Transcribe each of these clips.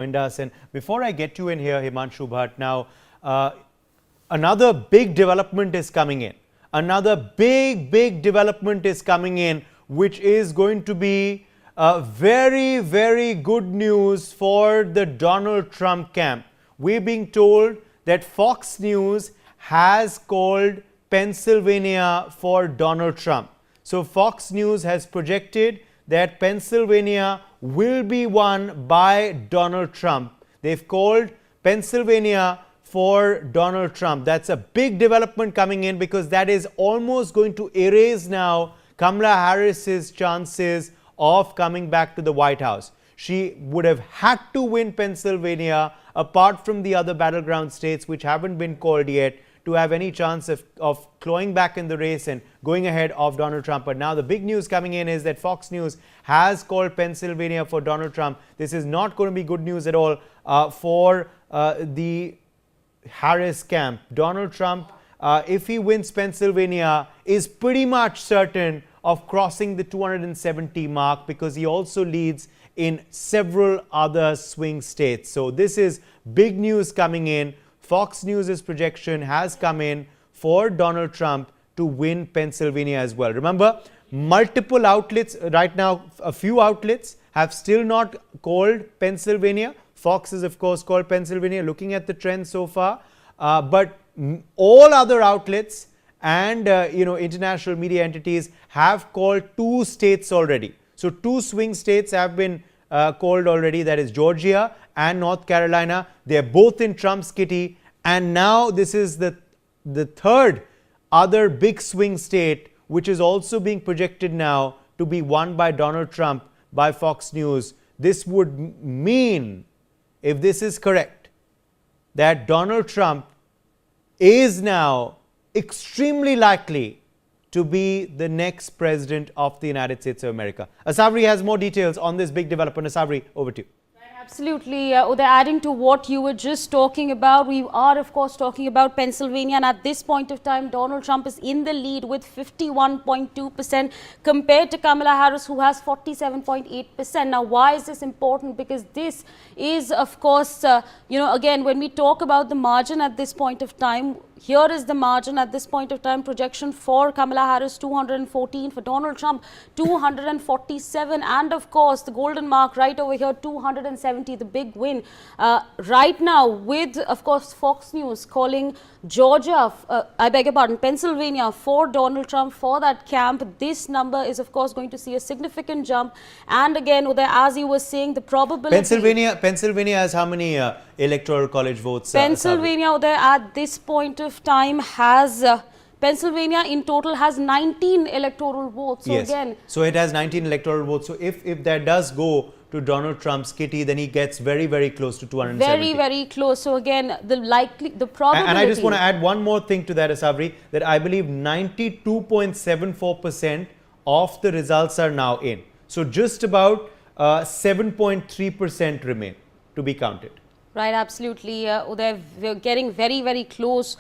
joined us. And before I get you in here, Himanshu Bhatt, now another big development is coming in. Another big development is coming in, which is going to be very good news for the Donald Trump camp. We're being told that Fox News has called Pennsylvania for Donald Trump. So Fox News has projected that Pennsylvania will be won by Donald Trump. They've called Pennsylvania for Donald Trump. That's a big development coming in, because that is almost going to erase now Kamala Harris's chances of coming back to the White House. She would have had to win Pennsylvania, apart from the other battleground states which haven't been called yet, to have any chance of clawing back in the race and going ahead of Donald Trump. But now the big news coming in is that Fox News has called Pennsylvania for Donald Trump. This is not going to be good news at all for the Harris camp. Donald Trump, if he wins Pennsylvania, is pretty much certain of crossing the 270 mark, because he also leads in several other swing states. So this is big news coming in. Fox News' projection has come in for Donald Trump to win Pennsylvania as well. Remember, multiple outlets right now, a few outlets have still not called Pennsylvania. Fox is, of course, called Pennsylvania, looking at the trend so far. But all other outlets and international media entities have called two states already. So two swing states have been called already, that is Georgia and North Carolina. They're both in Trump's kitty. And now this is the third other big swing state, which is also being projected now to be won by Donald Trump by Fox News. This would mean, if this is correct, that Donald Trump is now extremely likely to be the next president of the United States of America. Asavri has more details on this big development. Asavri, over to you. Absolutely. Uday, adding to what you were just talking about, we are, of course, talking about Pennsylvania. And at this point of time, Donald Trump is in the lead with 51.2% compared to Kamala Harris, who has 47.8%. Now, why is this important? Because this is, of course, again, when we talk about the margin at this point of time, here is the margin at this point of time. Projection for Kamala Harris, 214. For Donald Trump, 247. And of course, the golden mark right over here, 270, the big win. Right now, with, of course, Fox News calling Georgia, Pennsylvania for Donald Trump, for that camp, this number is, of course, going to see a significant jump. And again, Uday, as you were saying, the probability... Pennsylvania has how many electoral college votes? Pennsylvania, Uday, at this point of time has... Pennsylvania in total has 19 electoral votes. So yes. Again, so it has 19 electoral votes. So if that does go to Donald Trump's kitty, then he gets very close to 270. Very close. So again, the probability. And I just want to add one more thing to that, Asavri, that I believe 92.74% of the results are now in. So just about 7.3% remain to be counted. Right, absolutely. Uday, we're getting very close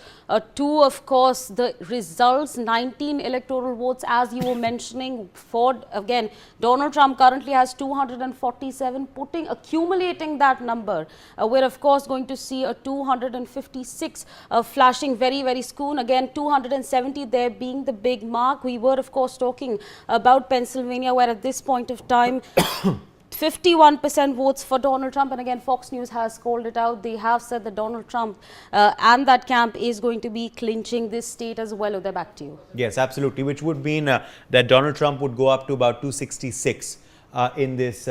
to, of course, the results. 19 electoral votes, as you were mentioning. For, again, Donald Trump currently has 247, accumulating that number. We're, of course, going to see a 256 flashing very soon. Again, 270 there being the big mark. We were, of course, talking about Pennsylvania, where at this point of time, 51% votes for Donald Trump. And again, Fox News has called it out. They have said that Donald Trump and that camp is going to be clinching this state as well. They're back to you. Yes, absolutely. Which would mean that Donald Trump would go up to about 266 in this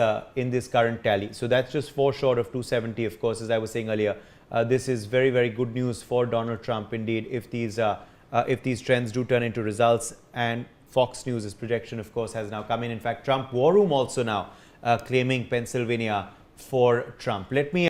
current tally. So that's just 4 short of 270, of course, as I was saying earlier. This is very good news for Donald Trump indeed, if these trends do turn into results. And Fox News' projection, of course, has now come in. In fact, Trump War Room also now claiming Pennsylvania for Trump. Let me